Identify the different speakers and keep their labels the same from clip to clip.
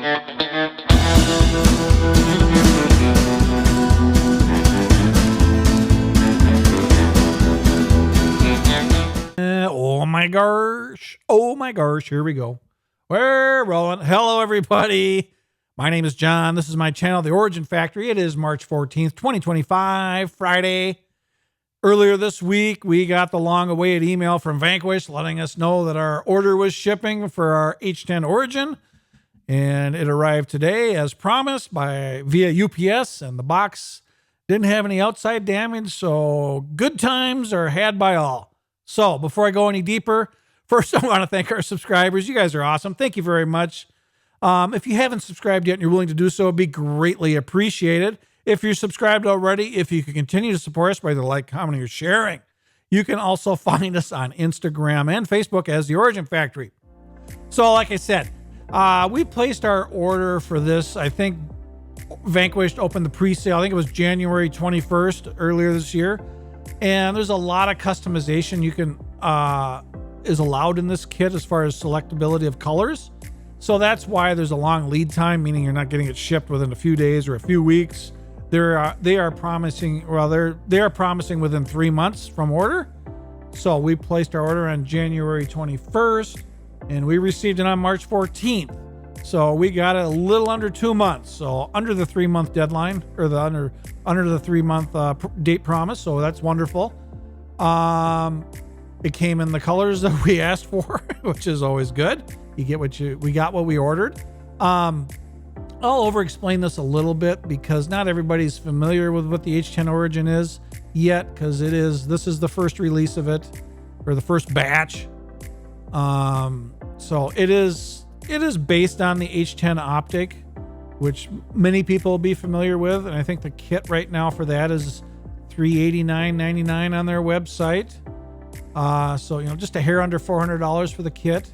Speaker 1: Oh my gosh, here we go. We're rolling. Hello, everybody. My name is John. This is my channel, The Origin Factory. It is March 14th, 2025, Friday. Earlier this week, we got the long-awaited email from Vanquish letting us know that our order was shipping for our H10 Origin, and it arrived today as promised via UPS, and the box didn't have any outside damage, so good times are had by all. So before I go any deeper, first I want to thank our subscribers. You guys are awesome. Thank you very much. If you haven't subscribed yet and you're willing to do so, it'd be greatly appreciated. If you're subscribed already, if you could continue to support us by either like, commenting, or sharing. You can also find us on Instagram and Facebook as The Origin Factory. So like I said, we placed our order for this. I think Vanquish opened the pre-sale. I think it was January 21st earlier this year. And there's a lot of customization you can is allowed in this kit as far as selectability of colors. So that's why there's a long lead time, meaning you're not getting it shipped within a few days or a few weeks. They are promising within 3 months from order. So we placed our order on January 21st and we received it on March 14th. So we got it a little under 2 months. So under the 3-month deadline, or the under the 3-month date promise. So that's wonderful. It came in the colors that we asked for, which is always good. We got what we ordered. I'll over explain this a little bit because not everybody's familiar with what the H10 Origin is yet, because this is the first release of it, or the first batch. So it is based on the H10 optic, which many people will be familiar with, and I think the kit right now for that is $389.99 on their website. So just a hair under $400 for the kit.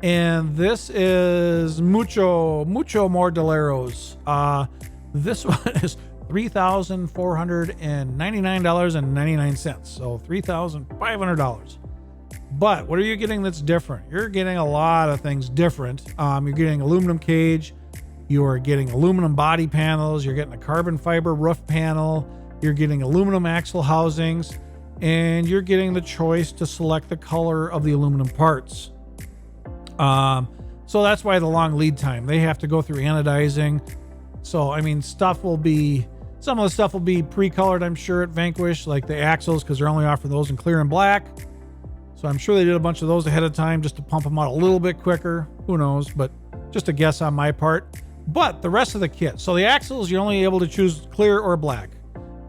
Speaker 1: And this is mucho more doleros. This one is $3,499.99. So $3,500. But what are you getting that's different? You're getting a lot of things different. You're getting aluminum cage. You are getting aluminum body panels. You're getting a carbon fiber roof panel. You're getting aluminum axle housings. And you're getting the choice to select the color of the aluminum parts. So that's why the long lead time. They have to go through anodizing. So, I mean, some of the stuff will be pre-colored, I'm sure, at Vanquish, like the axles, because they're only offering those in clear and black. So I'm sure they did a bunch of those ahead of time just to pump them out a little bit quicker. Who knows? But just a guess on my part. But the rest of the kit. So the axles, you're only able to choose clear or black.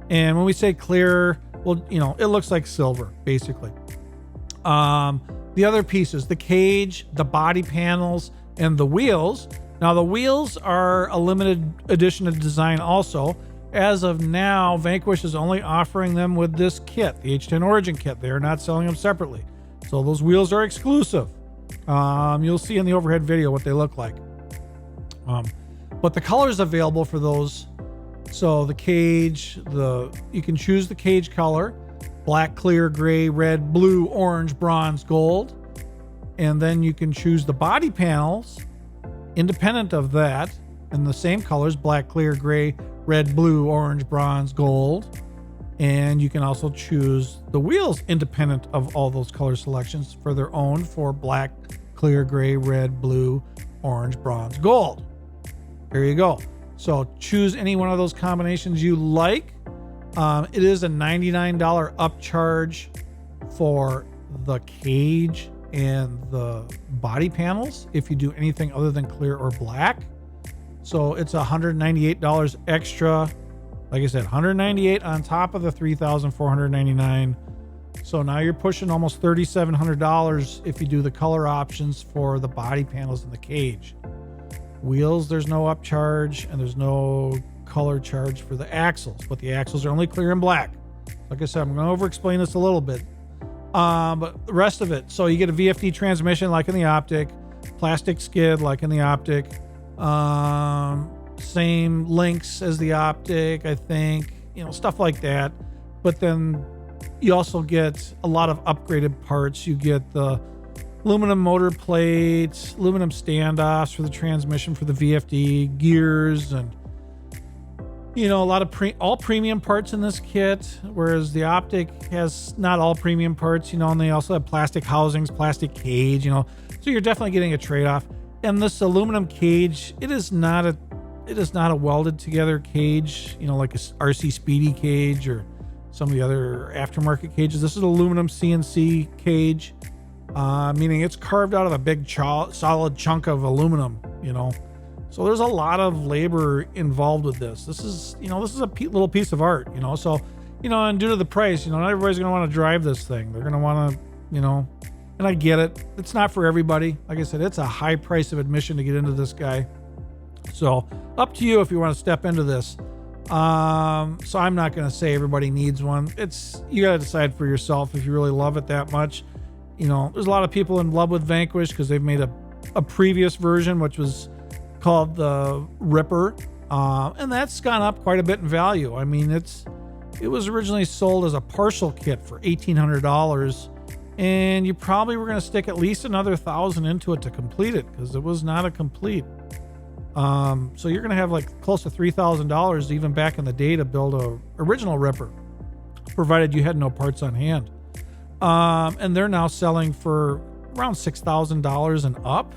Speaker 1: And when we say clear, well, it looks like silver, basically. The other pieces, the cage, the body panels, and the wheels. Now, the wheels are a limited edition of design also. As of now, Vanquish is only offering them with this kit, the H10 Origin kit. They are not selling them separately. So those wheels are exclusive. You'll see in the overhead video what they look like. But the colors available for those, so the cage, you can choose the cage color: black, clear, gray, red, blue, orange, bronze, gold. And then you can choose the body panels independent of that in the same colors: black, clear, gray, red, blue, orange, bronze, gold. And you can also choose the wheels independent of all those color selections for their own, for black, clear, gray, red, blue, orange, bronze, gold. There you go. So choose any one of those combinations you like. It is a $99 upcharge for the cage and the body panels if you do anything other than clear or black. So it's $198 extra. Like I said, $198 on top of the $3,499. So now you're pushing almost $3,700 if you do the color options for the body panels and the cage. Wheels, there's no upcharge, and there's no color charge for the axles, but the axles are only clear and black. Like I said, I'm going to over explain this a little bit. But the rest of it, so you get a VFD transmission like in the optic, plastic skid like in the optic, same links as the optic, I think, stuff like that. But then you also get a lot of upgraded parts. You get the aluminum motor plates, aluminum standoffs for the transmission for the VFD, gears, and a lot of all premium parts in this kit, whereas the Optic has not all premium parts, and they also have plastic housings, plastic cage, so you're definitely getting a trade-off. And this aluminum cage, it is not a welded together cage, like a RC Speedy cage or some of the other aftermarket cages. This is an aluminum CNC cage, meaning it's carved out of a big solid chunk of aluminum, So there's a lot of labor involved with this. This is a little piece of art, So, and due to the price, not everybody's going to want to drive this thing. They're going to want to, and I get it. It's not for everybody. Like I said, it's a high price of admission to get into this guy. So up to you if you want to step into this. So I'm not going to say everybody needs one. You got to decide for yourself if you really love it that much. There's a lot of people in love with Vanquish because they've made a previous version, which was called the Ripper, and that's gone up quite a bit in value. I mean, it was originally sold as a partial kit for $1,800, and you probably were going to stick at least another $1,000 into it to complete it because it was not a complete. So you're going to have like close to $3,000 even back in the day to build a original Ripper, provided you had no parts on hand. And they're now selling for around $6,000 and up.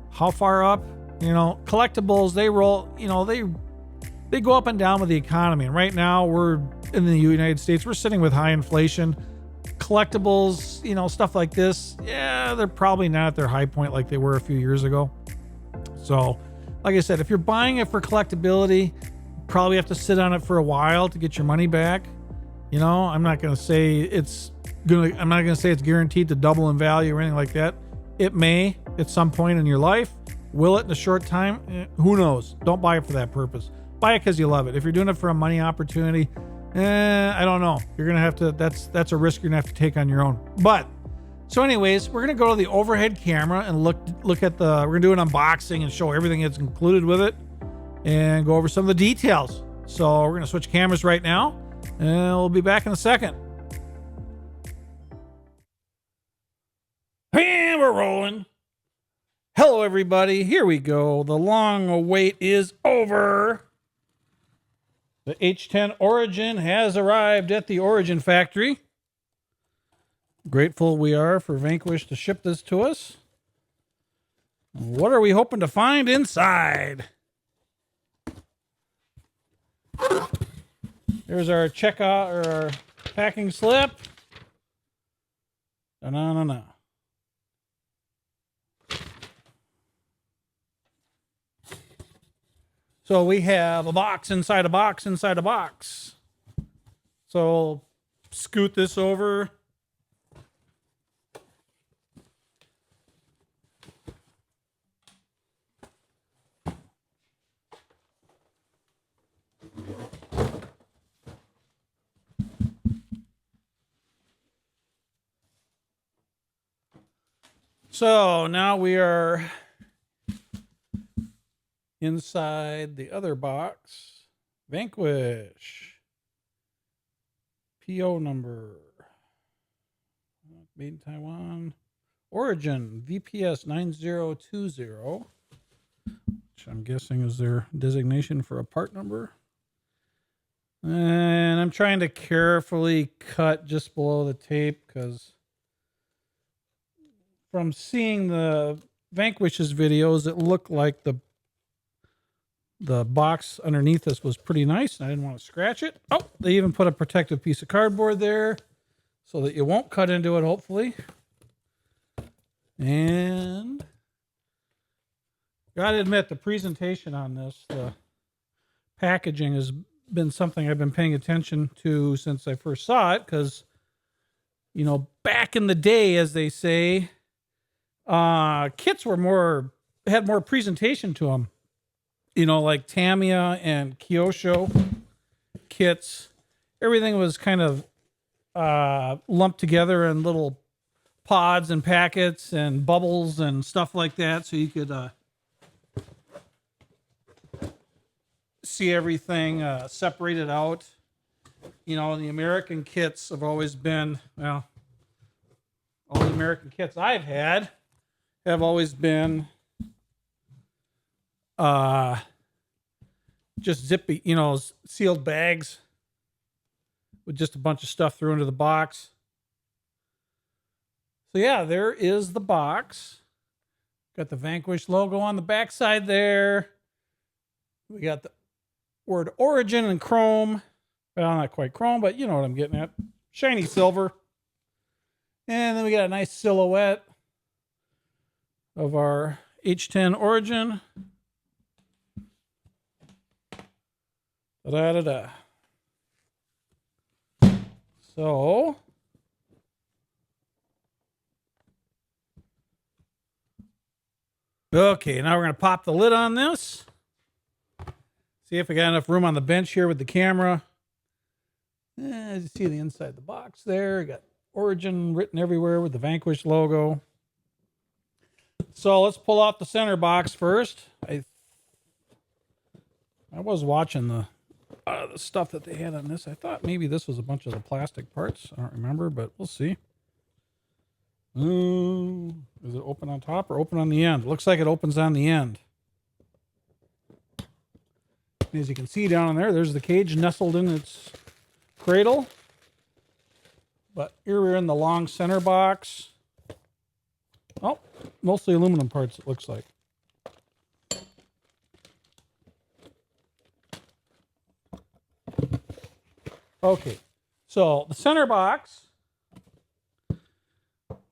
Speaker 1: How far up? Collectibles, they roll, they go up and down with the economy. And right now we're in the United States, we're sitting with high inflation. Collectibles, stuff like this, they're probably not at their high point like they were a few years ago. So, like I said, if you're buying it for collectability, you probably have to sit on it for a while to get your money back. I'm not going to say it's guaranteed to double in value or anything like that. It may at some point in your life. Will it in a short time? Who knows? Don't buy it for that purpose. Buy it because you love it. If you're doing it for a money opportunity, I don't know. You're going to have to, that's a risk you're going to have to take on your own. But, so anyways, we're going to go to the overhead camera and look at we're going to do an unboxing and show everything that's included with it and go over some of the details. So we're going to switch cameras right now and we'll be back in a second. And we're rolling. Hello, everybody. Here we go. The long wait is over. The H10 Origin has arrived at the Origin factory. Grateful we are for Vanquish to ship this to us. What are we hoping to find inside? There's our checkout or our packing slip. Da-na-na-na. So we have a box inside a box inside a box. So scoot this over. So now we are inside the other box. Vanquish. PO number. Made in Taiwan. Origin VPS 9020. Which I'm guessing is their designation for a part number. And I'm trying to carefully cut just below the tape because from seeing the Vanquish's videos, it looked like the box underneath this was pretty nice, and I didn't want to scratch it. Oh, they even put a protective piece of cardboard there so that you won't cut into it, hopefully. And gotta admit, the presentation on this, the packaging has been something I've been paying attention to since I first saw it, because, back in the day, as they say, kits were had more presentation to them. Like Tamiya and Kyosho kits, everything was kind of lumped together in little pods and packets and bubbles and stuff like that, so you could see everything separated out. The American kits have always been, well, all the American kits I've had have always been just zippy, sealed bags with just a bunch of stuff thrown into the box. So yeah, there is the box. Got the Vanquish logo on the backside there. We got the word Origin in chrome. Well, not quite chrome, but you know what I'm getting at. Shiny silver. And then we got a nice silhouette of our H10 Origin. Da-da-da-da. So, okay, now we're going to pop the lid on this. See if we got enough room on the bench here with the camera. As you see the inside of the box there, got Origin written everywhere with the Vanquish logo. So let's pull out the center box first. I was watching the stuff that they had on this. I thought maybe this was a bunch of the plastic parts. I don't remember, but we'll see. Is it open on top or open on the end? Looks like it opens on the end. As you can see down there, there's the cage nestled in its cradle. But here we're in the long center box. Oh, mostly aluminum parts, it looks like. Okay, so the center box,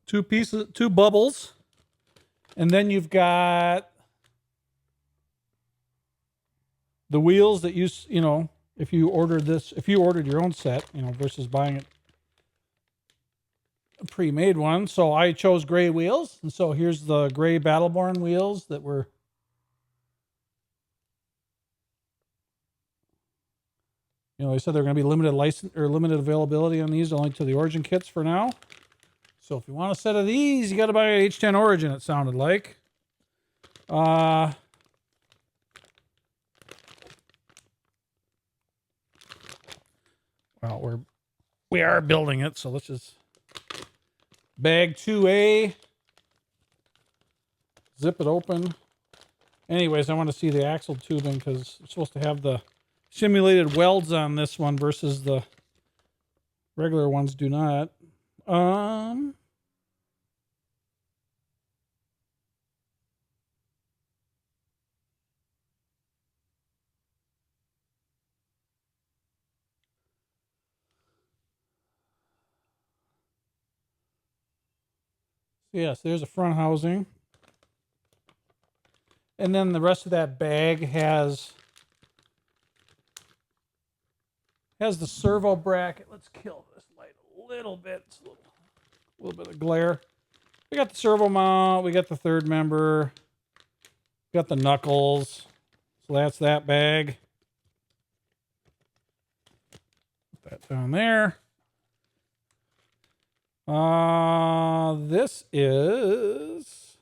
Speaker 1: two bubbles, and then you've got the wheels that if you ordered your own set, versus buying it a pre-made one. So I chose gray wheels, and so here's the gray Battleborn wheels that were they said they're going to be limited license or limited availability on these, only to the Origin kits for now. So if you want a set of these, you got to buy an H10 Origin, it sounded like. Well, we are building it, so let's just bag 2A, zip it open. Anyways, I want to see the axle tubing because it's supposed to have the simulated welds on this one versus the regular ones do not. Yes, there's a front housing. And then the rest of that bag has the servo bracket. Let's kill this light a little bit. It's a little bit of glare. We got the servo mount. We got the third member. We got the knuckles. So that's that bag. Put that down there. This is...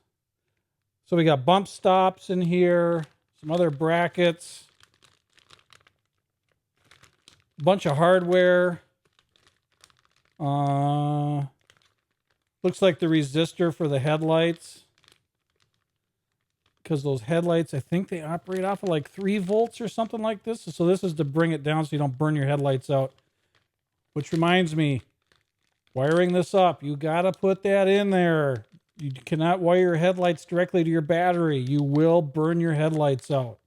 Speaker 1: So we got bump stops in here. Some other brackets. A bunch of hardware. Looks like the resistor for the headlights. Because those headlights, I think they operate off of like 3 volts or something like this. So this is to bring it down so you don't burn your headlights out. Which reminds me, wiring this up, you gotta put that in there. You cannot wire your headlights directly to your battery. You will burn your headlights out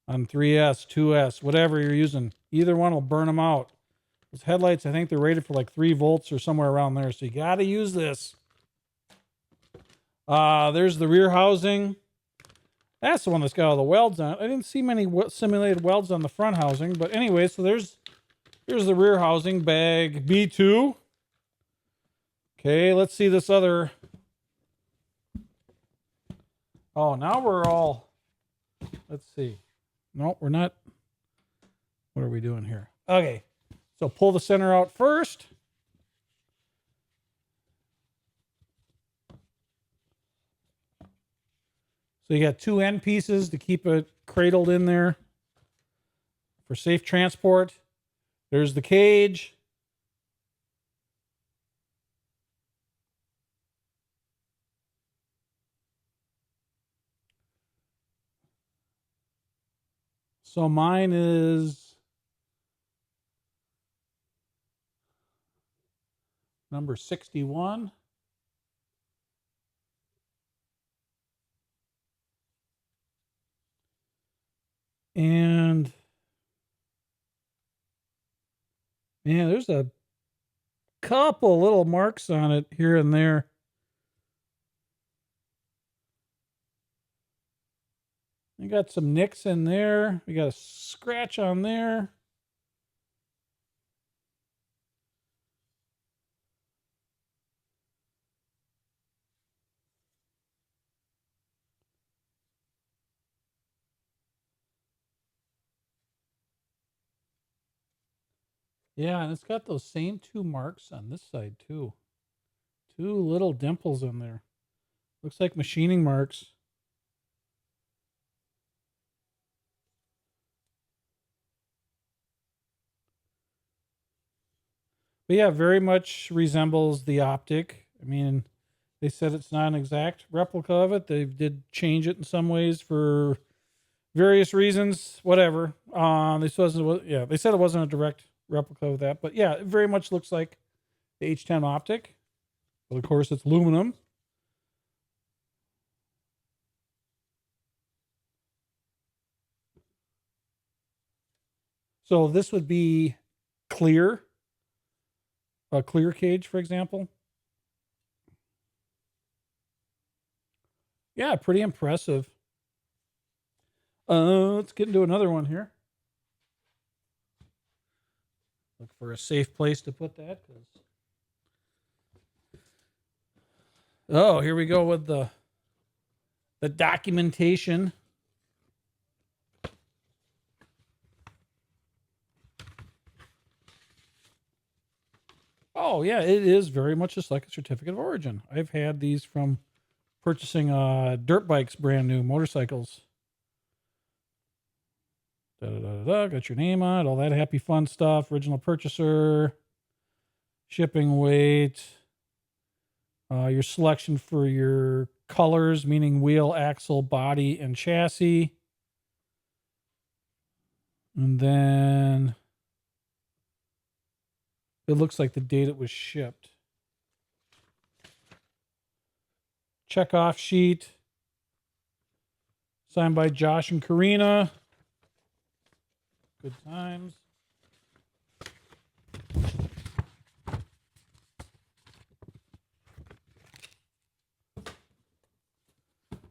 Speaker 1: on 3S, 2S, whatever you're using. Either one will burn them out. Those headlights, I think they're rated for like 3 volts or somewhere around there. So you got to use this. There's the rear housing. That's the one that's got all the welds on it. I didn't see many simulated welds on the front housing. But anyway, so here's the rear housing, bag B2. Okay, let's see this other... Oh, now we're all... Let's see. No, we're not... What are we doing here? Okay, so pull the center out first. So you got 2 end pieces to keep it cradled in there for safe transport. There's the cage. So mine is number 61. And man, there's a couple little marks on it here and there. We got some nicks in there. We got a scratch on there. Yeah, and it's got those same two marks on this side too. Two little dimples in there. Looks like machining marks. But yeah, very much resembles the optic. I mean, they said it's not an exact replica of it. They did change it in some ways for various reasons. Whatever. They said it wasn't a direct replica of that, but yeah, it very much looks like the H10 optic. But of course, it's aluminum. So this would be clear, a clear cage, for example. Yeah, pretty impressive. Let's get into another one here. Look for a safe place to put that. Oh, here we go with the documentation. Oh yeah, it is very much just like a certificate of origin. I've had these from purchasing dirt bikes, brand new motorcycles. Got your name on it, all that happy fun stuff. Original purchaser, shipping weight, your selection for your colors, meaning wheel, axle, body, and chassis. And then it looks like the date it was shipped. Check off sheet. Signed by Josh and Karina. Good times.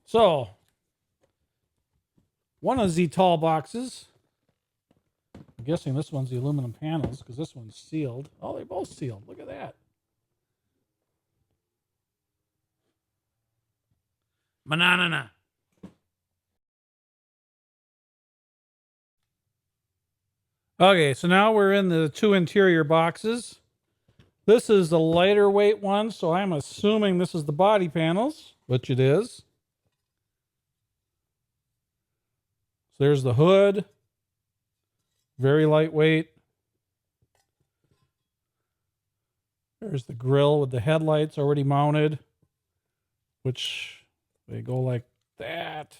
Speaker 1: So, one of the tall boxes. I'm guessing this one's the aluminum panels because this one's sealed. Oh, they're both sealed. Look at that. Manana. Okay, so now we're in the two interior boxes. This is the lighter weight one, so I'm assuming this is the body panels, which it is. So there's the hood. Very lightweight. There's the grill with the headlights already mounted, which they go like that.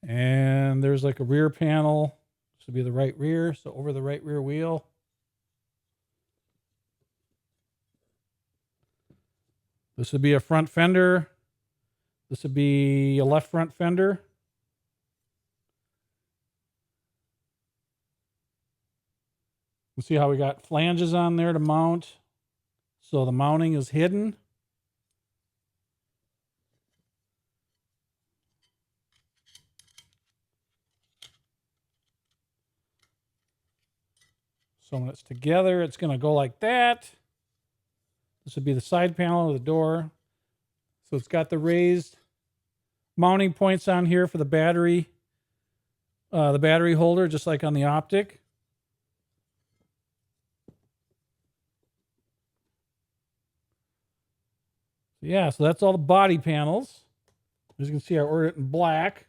Speaker 1: And there's like a rear panel. This would be the right rear, so over the right rear wheel. This would be a front fender. This would be a left front fender. You see how we got flanges on there to mount. So the mounting is hidden. So when it's together, it's going to go like that. This would be the side panel of the door. So it's got the raised mounting points on here for the battery holder, just like on the optic. Yeah, so that's all the body panels. As you can see, I ordered it in black.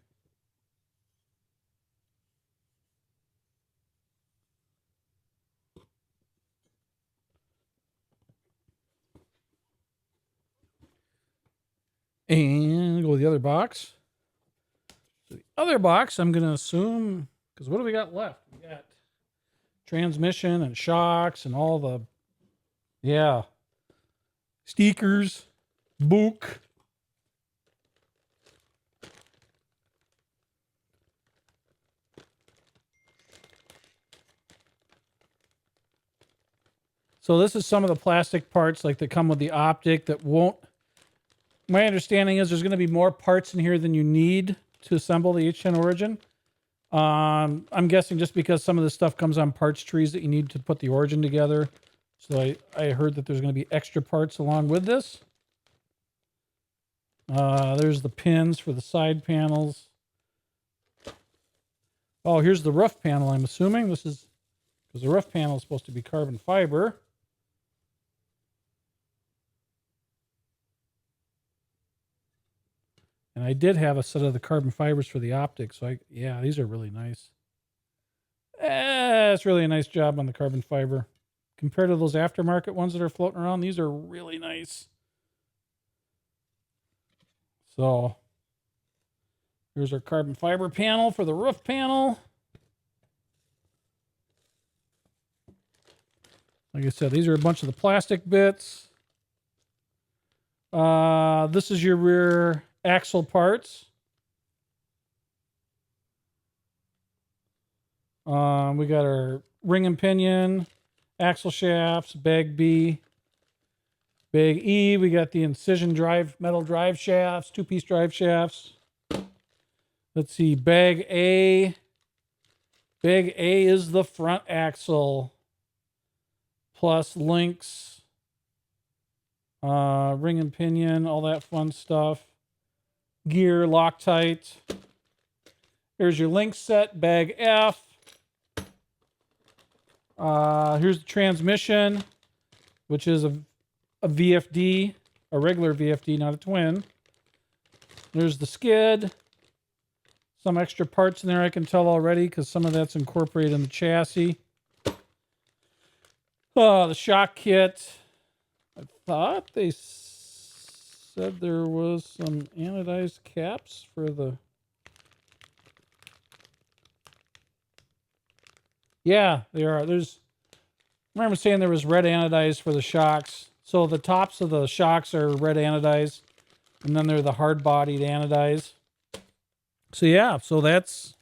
Speaker 1: And go with the other box. So the other box, I'm going to assume, because what do we got left? We got transmission and shocks and all the, yeah, stickers, book. So this is some of the plastic parts like that come with the optic that won't. My understanding is there's going to be more parts in here than you need to assemble the H10 Origin. I'm guessing just because some of this stuff comes on parts trees that you need to put the Origin together. So I heard that there's going to be extra parts along with this. There's the pins for the side panels. Oh, here's the roof panel, I'm assuming. This is because the roof panel is supposed to be carbon fiber. And I did have a set of the carbon fibers for the optics. So yeah, these are really nice. It's really a nice job on the carbon fiber. Compared to those aftermarket ones that are floating around, these are really nice. So here's our carbon fiber panel for the roof panel. Like I said, these are a bunch of the plastic bits. This is your rear axle parts. We got our ring and pinion, axle shafts, bag B, bag E. We got the incision drive, metal drive shafts, two-piece drive shafts. Let's see, bag A. Bag A is the front axle plus links, ring and pinion, all that fun stuff. Gear, Loctite. Here's your link set, bag F. Here's the transmission, which is a VFD, a regular VFD, not a twin. There's the skid. Some extra parts in there I can tell already because some of that's incorporated in the chassis. The shock kit. I thought they said there was some anodized caps for the... Yeah, there are. I remember saying there was red anodized for the shocks. So the tops of the shocks are red anodized, and then they're the hard-bodied anodized. So yeah, so that's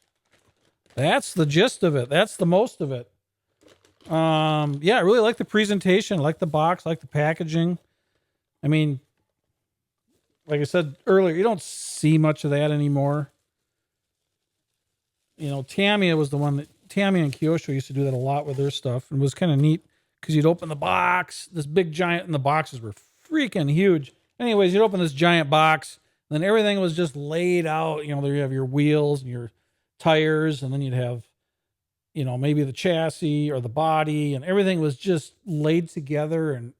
Speaker 1: the gist of it. That's the most of it. Yeah, I really like the presentation. I like the box. I like the packaging. I mean, like I said earlier, you don't see much of that anymore. You know, Tamiya was the one that Tamiya and Kyosho used to do that a lot with their stuff, and it was kind of neat because you'd open the box, this big giant, and the boxes were freaking huge. Anyways, you'd open this giant box, and then everything was just laid out. You know, there you have your wheels and your tires, and then you'd have, you know, maybe the chassis or the body, and everything was just laid together and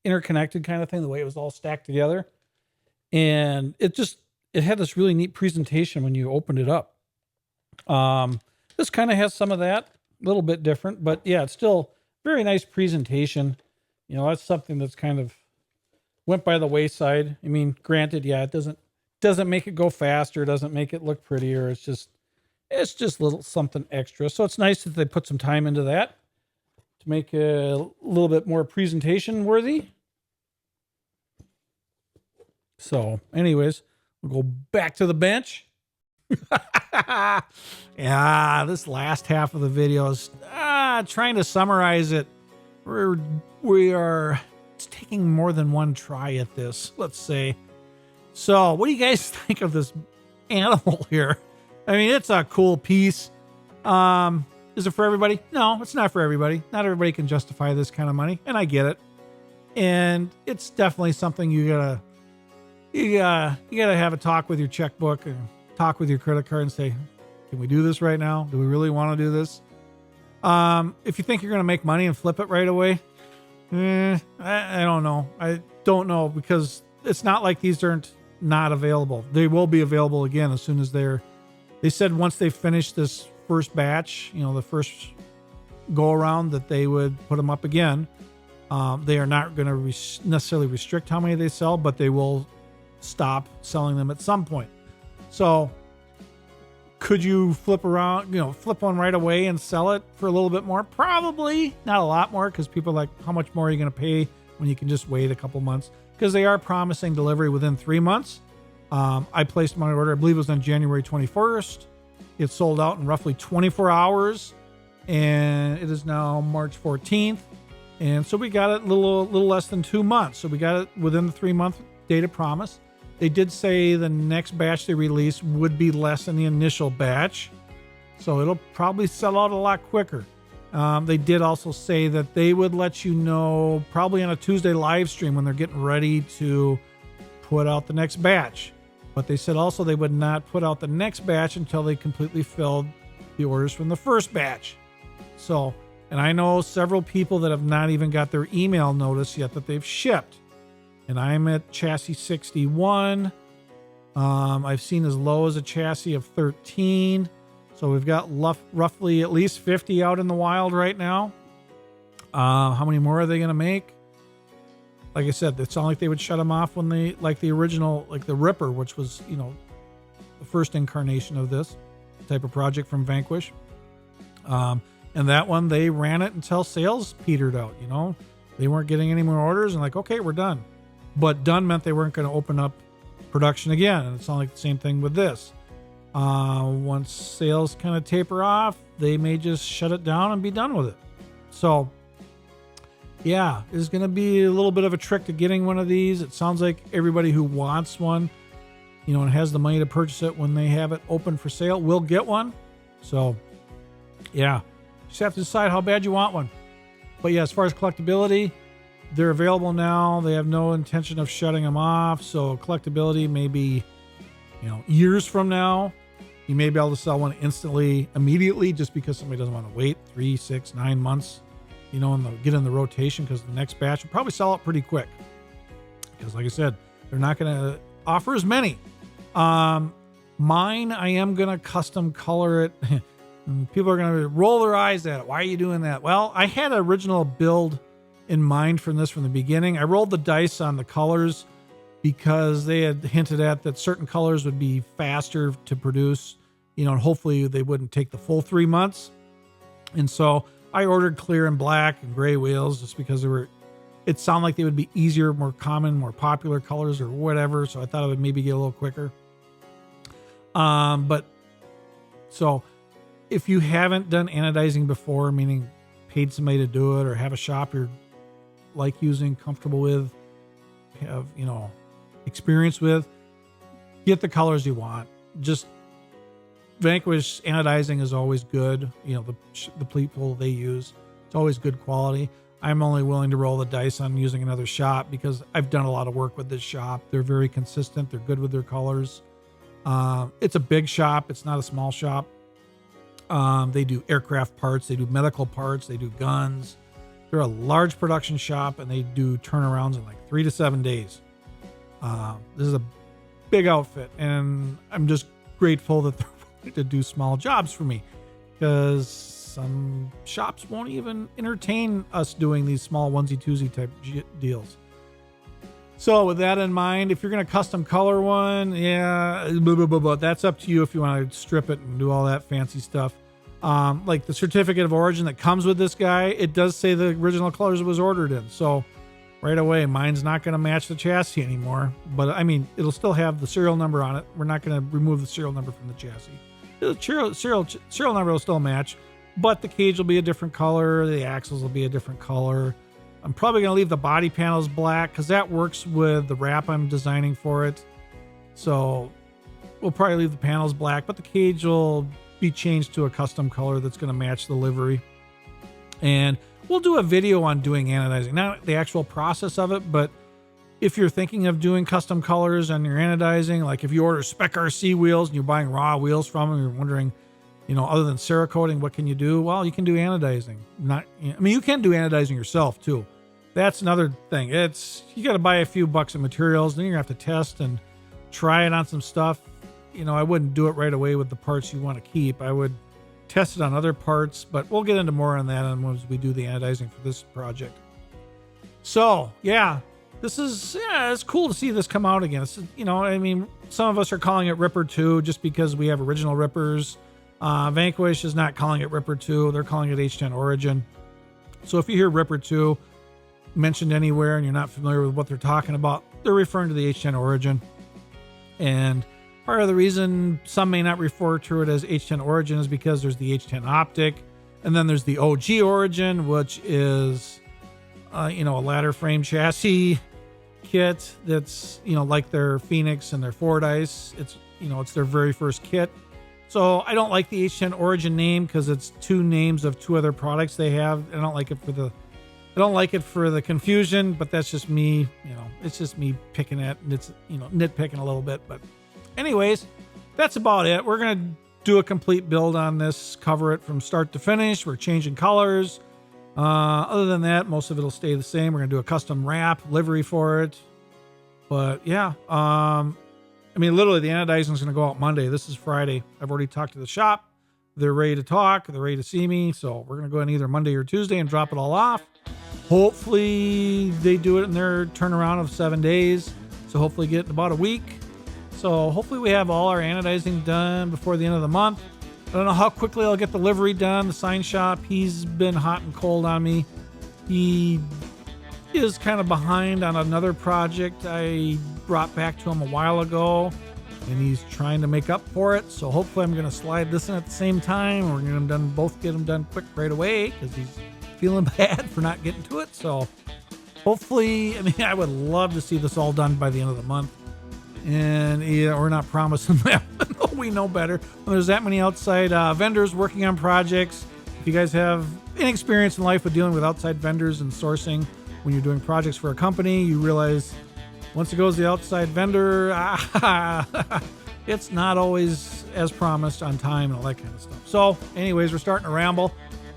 Speaker 1: interconnected kind of thing, the way it was all stacked together. And it had this really neat presentation when you opened it up. This kind of has some of that, a little bit different, but yeah, it's still very nice presentation. You know, that's something that's kind of went by the wayside. I mean, granted, yeah, it doesn't make it go faster, doesn't make it look prettier. It's just little something extra. So it's nice that they put some time into that to make it a little bit more presentation worthy. So anyways, we'll go back to the bench. Yeah, this last half of the video is trying to summarize it. It's taking more than one try at this, let's say. So what do you guys think of this animal here? I mean, it's a cool piece. Is it for everybody? No, it's not for everybody. Not everybody can justify this kind of money, and I get it. And it's definitely something you gotta have a talk with your checkbook and talk with your credit card and say, can we do this right now? Do we really want to do this? If you think you're gonna make money and flip it right away, I don't know. I don't know, because it's not like these aren't not available. They will be available again as soon as they said once they finish this first batch, you know, the first go around, that they would put them up again. They are not going to necessarily restrict how many they sell, but they will stop selling them at some point. So could you flip one right away and sell it for a little bit more? Probably not a lot more, because people are like, how much more are you going to pay when you can just wait a couple months? Because they are promising delivery within 3 months. I placed my order, I believe it was on January 21st. It sold out in roughly 24 hours, and it is now March 14th. And so we got it a little less than 2 months. So we got it within the 3-month data promise. They did say the next batch they release would be less than the initial batch, so it'll probably sell out a lot quicker. They did also say that they would let you know probably on a Tuesday live stream when they're getting ready to put out the next batch. But they said also they would not put out the next batch until they completely filled the orders from the first batch. So, and I know several people that have not even got their email notice yet that they've shipped. And I'm at chassis 61. I've seen as low as a chassis of 13. So we've got roughly at least 50 out in the wild right now. How many more are they going to make? Like I said, it's not like they would shut them off when they, like the original, like the Ripper, which was, the first incarnation of this type of project from Vanquish. And that one, they ran it until sales petered out, They weren't getting any more orders and like, okay, we're done. But done meant they weren't going to open up production again. And it's not like the same thing with this. Once sales kind of taper off, they may just shut it down and be done with it. So, yeah, it's going to be a little bit of a trick to getting one of these. It sounds like everybody who wants one, and has the money to purchase it when they have it open for sale will get one. So, yeah, just have to decide how bad you want one. But yeah, as far as collectability, they're available now. They have no intention of shutting them off. So collectability may be, years from now, you may be able to sell one instantly, immediately, just because somebody doesn't want to wait 3, 6, 9 months, and they'll get in the rotation, because the next batch will probably sell out pretty quick. Because like I said, they're not going to offer as many. Mine, I am going to custom color it. And people are going to roll their eyes at it. Why are you doing that? Well, I had an original build in mind from this from the beginning. I rolled the dice on the colors because they had hinted at that certain colors would be faster to produce, and hopefully they wouldn't take the full 3 months. And so I ordered clear and black and gray wheels just because it sounded like they would be easier, more common, more popular colors or whatever. So I thought it would maybe get a little quicker. But so if you haven't done anodizing before, meaning paid somebody to do it or have a shop you're like using, comfortable with, have, experience with, get the colors you want. Just Vanquish anodizing is always good. The people they use, it's always good quality. I'm only willing to roll the dice on using another shop because I've done a lot of work with this shop. They're very consistent. They're good with their colors. It's a big shop. It's not a small shop. They do aircraft parts. They do medical parts. They do guns. They're a large production shop, and they do turnarounds in like 3 to 7 days. This is a big outfit, and I'm just grateful that they're willing to do small jobs for me, because some shops won't even entertain us doing these small onesie-twosie type deals. So with that in mind, if you're going to custom color one, that's up to you if you want to strip it and do all that fancy stuff. Like the certificate of origin that comes with this guy, it does say the original colors it was ordered in. So right away, mine's not going to match the chassis anymore. But I mean, it'll still have the serial number on it. We're not going to remove the serial number from the chassis. The serial number will still match, but the cage will be a different color. The axles will be a different color. I'm probably going to leave the body panels black because that works with the wrap I'm designing for it. So we'll probably leave the panels black, but the cage will be changed to a custom color that's going to match the livery. And we'll do a video on doing anodizing, not the actual process of it, but if you're thinking of doing custom colors on your anodizing, like if you order Spec RC wheels and you're buying raw wheels from them, you're wondering, other than Cerakoting, what can you do? Well, you can do anodizing. You can do anodizing yourself too. That's another thing. You got to buy a few bucks of materials, then you're going to have to test and try it on some stuff. I wouldn't do it right away with the parts you want to keep. I would test it on other parts, but we'll get into more on that as we do the anodizing for this project. So yeah, it's cool to see this come out again. It's, I mean, some of us are calling it Ripper 2 just because we have original Rippers. Vanquish is not calling it Ripper 2. They're calling it H10 Origin. So if you hear Ripper 2 mentioned anywhere and you're not familiar with what they're talking about, they're referring to the H10 Origin. And part of the reason some may not refer to it as H10 Origin is because there's the H10 Optic, and then there's the OG Origin, which is a ladder frame chassis kit that's like their Phoenix and their Fordyce. It's their very first kit. So I don't like the H10 Origin name because it's two names of two other products they have. I don't like it for the confusion, but that's just me. It's just me picking at, and it's nitpicking a little bit. But anyways, that's about it. We're gonna do a complete build on this, cover it from start to finish. We're changing colors. Other than that, most of it'll stay the same. We're gonna do a custom wrap livery for it. But yeah, I mean, literally the anodizing is gonna go out Monday. This is Friday. I've already talked to the shop. They're ready to talk. They're ready to see me. So we're gonna go in either Monday or Tuesday and drop it all off. Hopefully they do it in their turnaround of 7 days. So hopefully get in about a week. So hopefully we have all our anodizing done before the end of the month. I don't know how quickly I'll get the livery done. The sign shop, he's been hot and cold on me. He is kind of behind on another project I brought back to him a while ago, and he's trying to make up for it. So hopefully I'm going to slide this in at the same time. We're going to both get them done quick right away because he's feeling bad for not getting to it. So hopefully, I would love to see this all done by the end of the month. And yeah, we're not promising that. We know better. When there's that many outside vendors working on projects, if you guys have any experience in life with dealing with outside vendors and sourcing when you're doing projects for a company, you realize once it goes to the outside vendor, it's not always as promised on time and all that kind of stuff. So anyways, we're starting to ramble.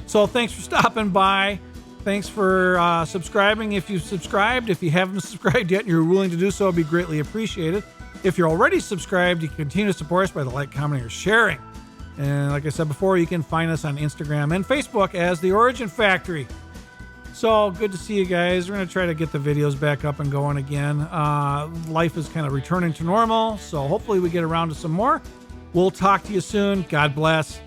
Speaker 1: So thanks for stopping by. Thanks for subscribing if you've subscribed. If you haven't subscribed yet and you're willing to do so, it'd be greatly appreciated. If you're already subscribed, you can continue to support us by the like, commenting, or sharing. And like I said before, you can find us on Instagram and Facebook as The Origin Factory. So good to see you guys. We're going to try to get the videos back up and going again. Life is kind of returning to normal, so hopefully we get around to some more. We'll talk to you soon. God bless.